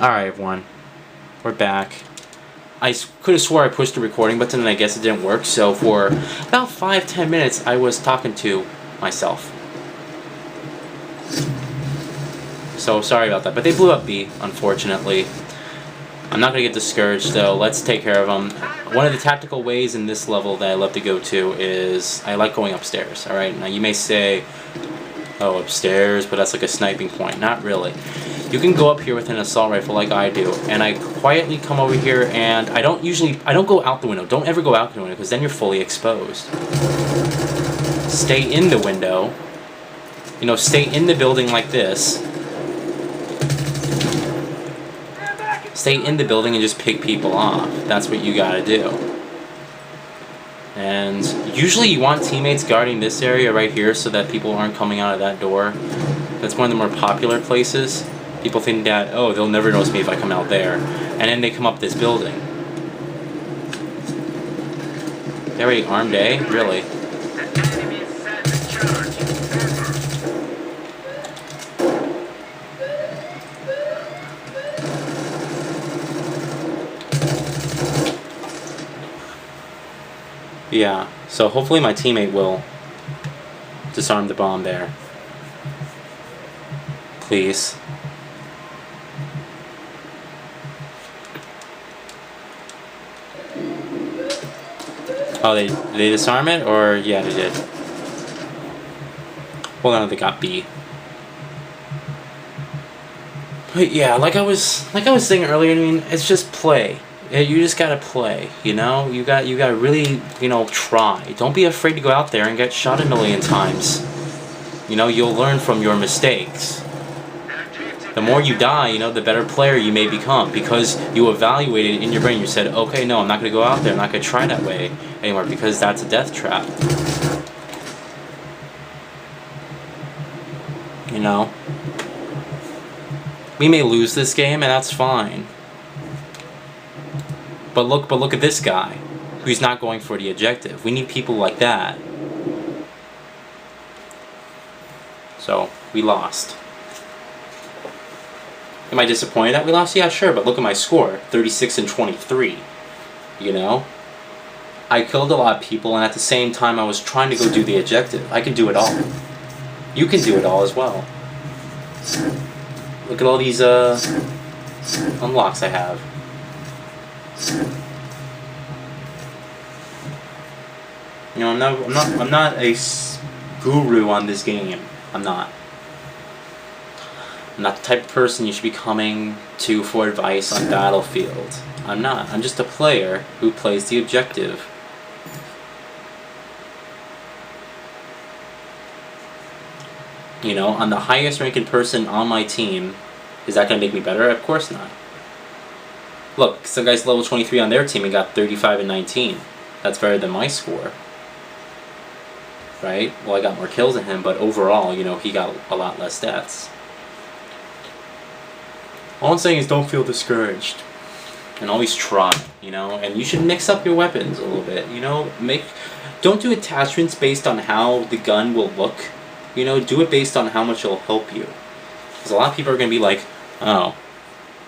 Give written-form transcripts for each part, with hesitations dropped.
Alright, everyone. We're back. I could have swore I pushed the recording button and I guess it didn't work, so for about 5-10 minutes I was talking to myself. So sorry about that, but they blew up B, unfortunately. I'm not going to get discouraged though, let's take care of them. One of the tactical ways in this level that I love to go to is, I like going upstairs, alright? Now you may say, oh, upstairs, but that's like a sniping point. Not really. You can go up here with an assault rifle like I do, and I quietly come over here and I don't go out the window. Don't ever go out the window, because then you're fully exposed. Stay in the window. You know, stay in the building like this. Stay in the building and just pick people off. That's what you gotta do. And usually you want teammates guarding this area right here so that people aren't coming out of that door. That's one of the more popular places. People think that, oh, they'll never notice me if I come out there. And then they come up this building. They already armed A? Really? Yeah, so hopefully my teammate will disarm the bomb there. Please. Oh, did they disarm it? Or, yeah, they did. Well, no, they got B. But yeah, like I was saying earlier, I mean, it's just play. You just gotta play, you know? You gotta really, you know, try. Don't be afraid to go out there and get shot a million times. You know, you'll learn from your mistakes. The more you die, you know, the better player you may become, because you evaluated in your brain. You said, okay, no, I'm not going to go out there. I'm not going to try that way anymore, because that's a death trap. You know? We may lose this game, and that's fine. But look at this guy, who's not going for the objective. We need people like that. So, we lost. Am I disappointed that we lost? Yeah, sure, but look at my score, 36-23, you know? I killed a lot of people, and at the same time I was trying to go do the objective. I can do it all. You can do it all as well. Look at all these, unlocks I have. You know, I'm not a guru on this game. I'm not. I'm not the type of person you should be coming to for advice on Battlefield. I'm not. I'm just a player who plays the objective. You know, I'm the highest ranking person on my team. Is that going to make me better? Of course not. Look, some guy's level 23 on their team and got 35-19. That's better than my score. Right? Well, I got more kills than him, but overall, you know, he got a lot less deaths. All I'm saying is don't feel discouraged. And always try, you know? And you should mix up your weapons a little bit, you know? Don't do attachments based on how the gun will look. You know, do it based on how much it'll help you. Because a lot of people are going to be like, oh,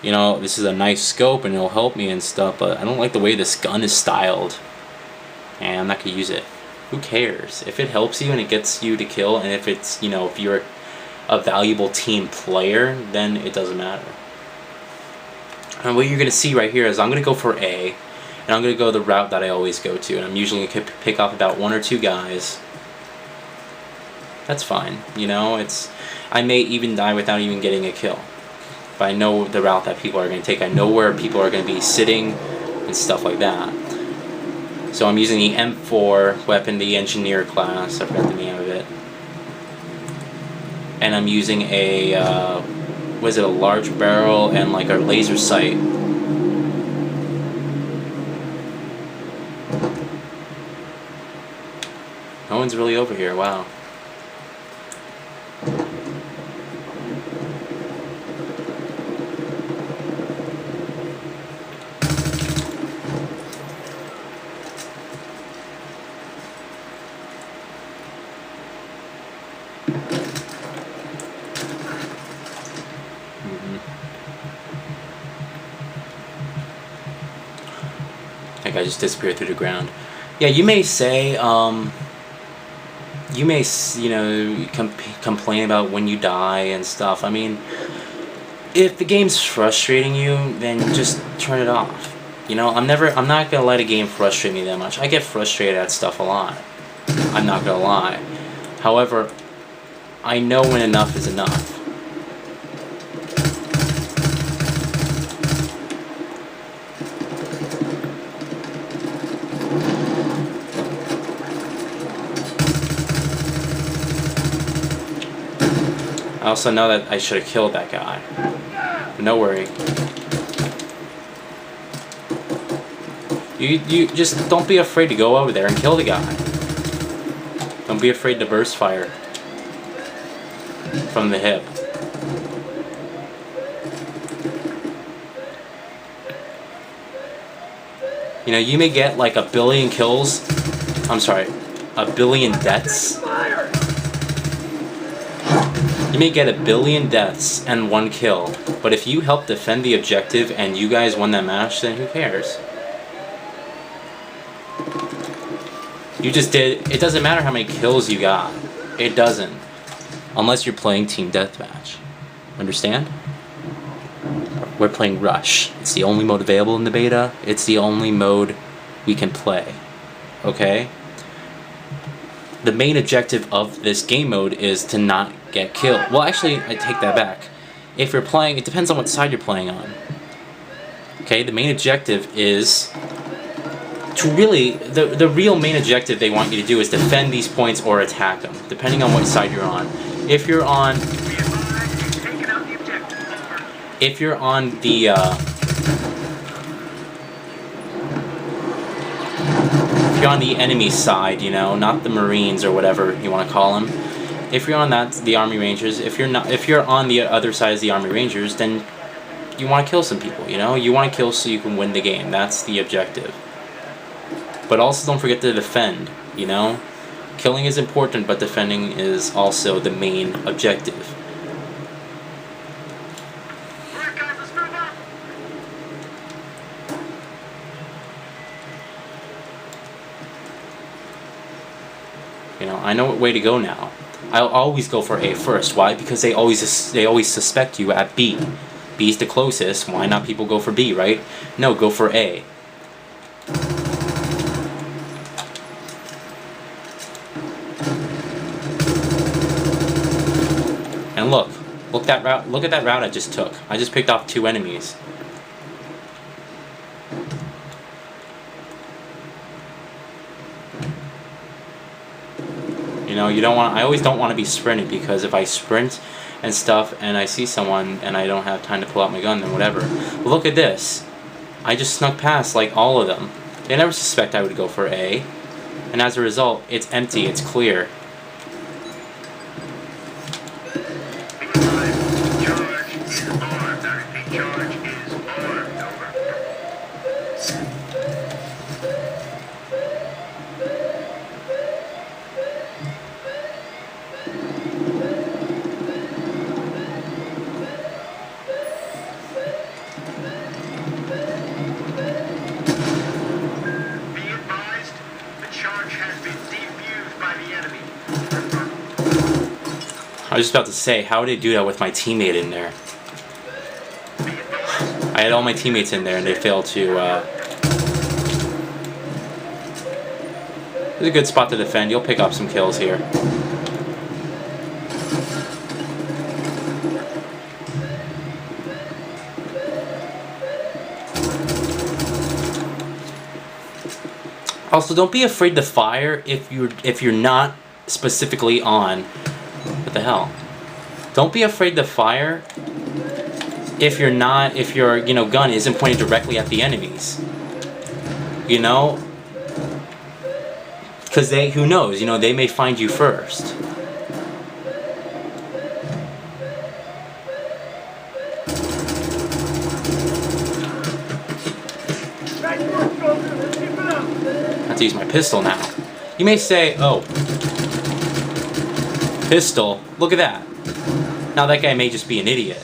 you know, this is a nice scope and it'll help me and stuff, but I don't like the way this gun is styled. And I'm not going to use it. Who cares? If it helps you and it gets you to kill, and if it's, you know, if you're a valuable team player, then it doesn't matter. And what you're going to see right here is I'm going to go for A, and I'm going to go the route that I always go to, and I'm usually going to pick off about 1 or 2 guys. That's fine, you know, I may even die without even getting a kill. But I know the route that people are going to take. I know where people are going to be sitting and stuff like that. So I'm using the M4 weapon, the engineer class, I forgot the name of it. And I'm using a, was it a large barrel and like a laser sight. No one's really over here, wow. That guy just disappeared through the ground. Yeah, you may say, you may, you know, complain about when you die and stuff. I mean, if the game's frustrating you, then just turn it off. You know, I'm not gonna let a game frustrate me that much. I get frustrated at stuff a lot. I'm not gonna lie. However, I know when enough is enough. I also know that I should have killed that guy. But no worry. You just don't be afraid to go over there and kill the guy. Don't be afraid to burst fire from the hip. You know, you may get like a billion kills. I'm sorry, a billion deaths. You may get a billion deaths and 1 kill, but if you help defend the objective and you guys won that match, then who cares? You just did. It doesn't matter how many kills you got. It doesn't. Unless you're playing Team Deathmatch. Understand? We're playing Rush. It's the only mode available in the beta. It's the only mode we can play. Okay? The main objective of this game mode is to not get killed. Well, actually, I take that back. If you're playing, it depends on what side you're playing on. Okay? The main objective is to really, the real main objective they want you to do is defend these points or attack them, depending on what side you're on. If you're on the if you're on the enemy side, you know, not the Marines or whatever you want to call them. If you're on the Army Rangers, if you're on the other side as the Army Rangers, then you want to kill some people, you know? You want to kill so you can win the game. That's the objective. But also don't forget to defend, you know? Killing is important, but defending is also the main objective. Alright guys, let's move up. You know, I know what way to go now. I'll always go for A first. Why? Because they always suspect you at B. B's the closest. Why not people go for B, right? No, go for A. And look at that route I just took. I just picked off 2 enemies. You know, I always don't want to be sprinting, because if I sprint and stuff and I see someone and I don't have time to pull out my gun, then whatever. But look at this. I just snuck past like all of them. They never suspect I would go for A. And as a result, it's empty, it's clear. I was just about to say, how did they do that with my teammate in there? I had all my teammates in there and they failed to, It's a good spot to defend. You'll pick up some kills here. Also, don't be afraid to fire if you're not specifically on. What the hell? Don't be afraid to fire if your gun isn't pointed directly at the enemies. You know? Because who knows, you know, they may find you first. I have to use my pistol now. You may say, oh, pistol, look at that. Now that guy may just be an idiot.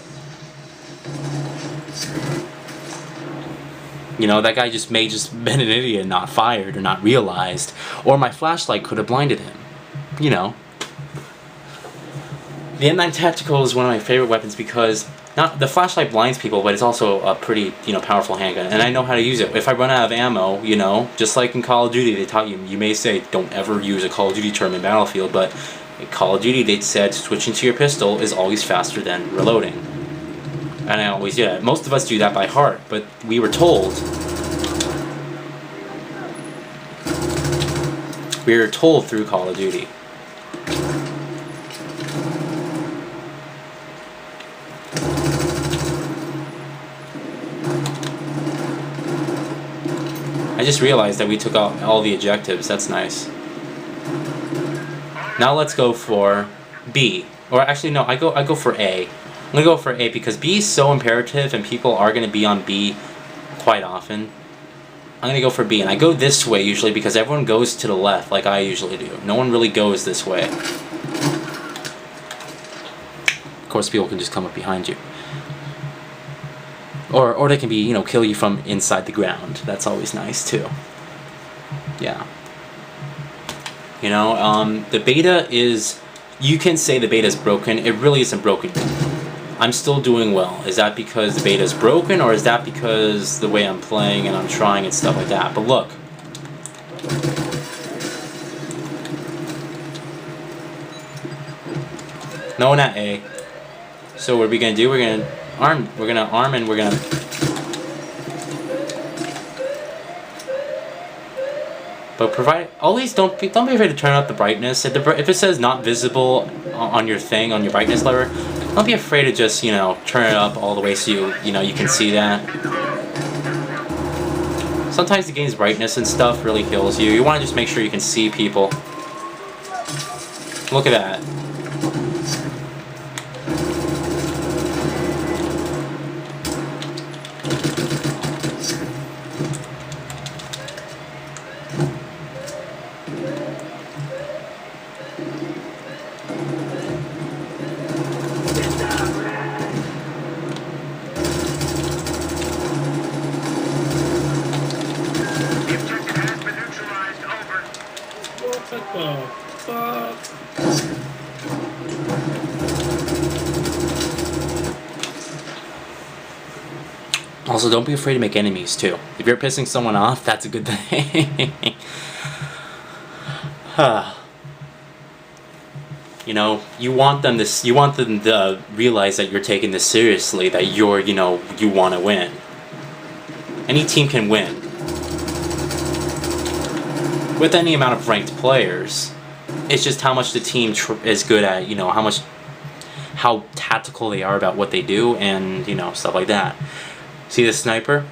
You know, that guy may just been an idiot and not fired or not realized. Or my flashlight could have blinded him. You know. The M9 Tactical is one of my favorite weapons because not the flashlight blinds people, but it's also a pretty, you know, powerful handgun, and I know how to use it. If I run out of ammo, you know, just like in Call of Duty, they taught you. You may say, don't ever use a Call of Duty term in Battlefield, but in Call of Duty, they said switching to your pistol is always faster than reloading, and I always do that. Most of us do that by heart, but we were told. We were told through Call of Duty. I just realized that we took out all the objectives. That's nice. Now let's go for B. Or actually, no, I go for A. I'm gonna go for A because B is so imperative, and people are gonna be on B quite often. I'm gonna go for B, and I go this way usually because everyone goes to the left, like I usually do. No one really goes this way. Of course, people can just come up behind you. Or they can be, you know, kill you from inside the ground. That's always nice too. Yeah. You know, the beta is, you can say the beta is broken. It really isn't broken. I'm still doing well. Is that because the beta is broken, or is that because the way I'm playing and I'm trying and stuff like that? But look. No one at A. So what are we gonna do? We're gonna arm. We're gonna arm, and we're gonna. But always don't be afraid to turn up the brightness. If it says not visible on your thing, on your brightness lever, don't be afraid to just, you know, turn it up all the way so you know you can see that. Sometimes the game's brightness and stuff really kills you. You want to just make sure you can see people. Look at that. Also, don't be afraid to make enemies too. If you're pissing someone off, that's a good thing. You know, you want them to realize that you're taking this seriously, that you want to win. Any team can win. With any amount of ranked players. It's just how much the team is good at, you know, how tactical they are about what they do, and, you know, stuff like that. See this sniper?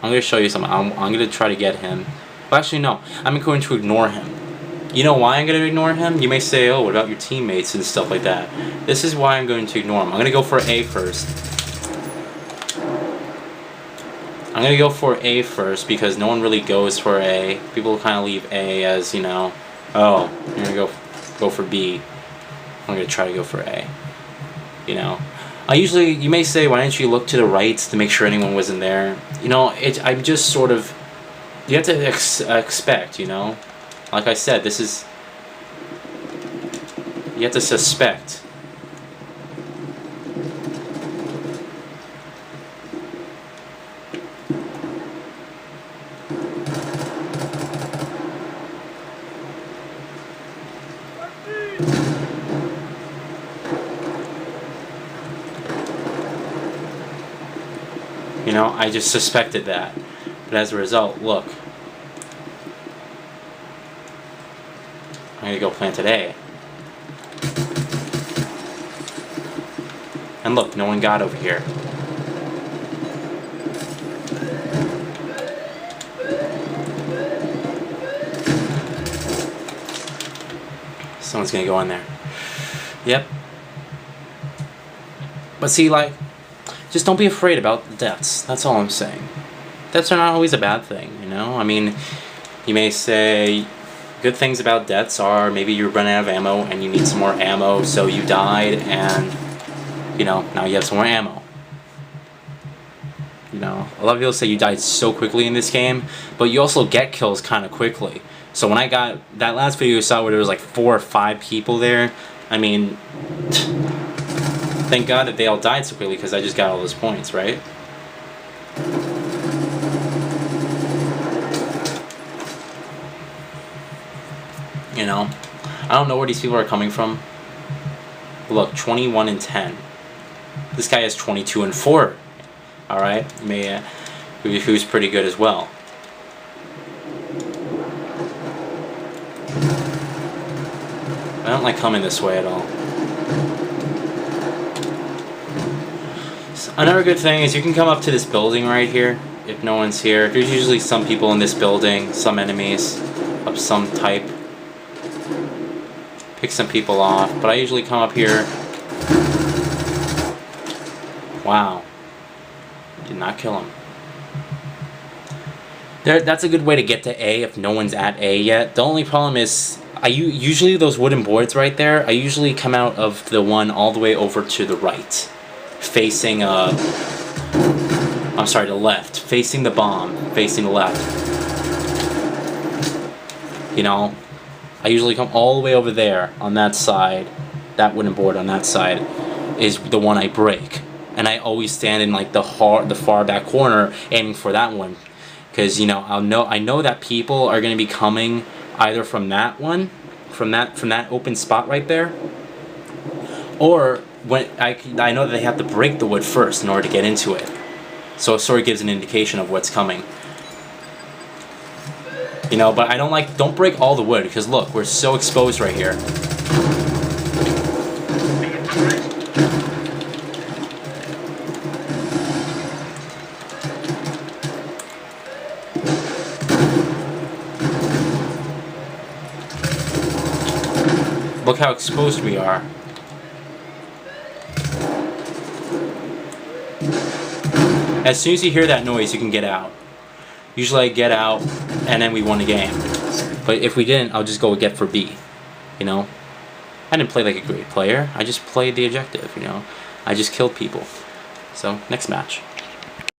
I'm going to show you something. I'm going to try to get him. Well, actually, no. I'm going to ignore him. You know why I'm going to ignore him? You may say, oh, what about your teammates and stuff like that? This is why I'm going to ignore him. I'm going to go for A first. I'm going to go for A first because no one really goes for A. People kind of leave A as, you know, oh, you're going to go for B. I'm going to try to go for A. You know? You may say, why didn't you look to the right to make sure anyone wasn't there? You know, I'm just sort of, you have to expect, you know? Like I said, you have to suspect. You know, I just suspected that. But as a result, look. I'm going to go plant it A. And look, no one got over here. Someone's going to go in there. Yep. But see, like, just don't be afraid about the deaths. That's all I'm saying. Deaths are not always a bad thing, you know? I mean, you may say good things about deaths are maybe you're running out of ammo and you need some more ammo, so you died and, you know, now you have some more ammo. You know, a lot of people say you died so quickly in this game, but you also get kills kind of quickly. So when I got that last video you saw where there was like 4 or 5 people there, I mean, thank God that they all died so quickly because I just got all those points, right? You know, I don't know where these people are coming from. Look, 21 and 10. This guy has 22 and 4. All right, who's pretty good as well. I don't like coming this way at all. So another good thing is you can come up to this building right here if no one's here. There's usually some people in this building, some enemies of some type. Pick some people off, but I usually come up here. Wow. Did not kill him. That's a good way to get to A if no one's at A yet. The only problem is, usually those wooden boards right there, I usually come out of the one all the way over to the right. Facing, I'm sorry, the left. Facing the bomb. Facing the left. You know? I usually come all the way over there on that side. That wooden board on that side is the one I break. And I always stand in like the far back corner aiming for that one. Because, you know, I know that people are going to be coming either from that one, from that open spot right there, or when I know that they have to break the wood first in order to get into it. So it sort of gives an indication of what's coming. You know, but don't break all the wood, because look, we're so exposed right here. Look how exposed we are. As soon as you hear that noise, you can get out. Usually I get out, and then we won the game. But if we didn't, I'll just go get for B. You know? I didn't play like a great player. I just played the objective, you know? I just killed people. So, next match.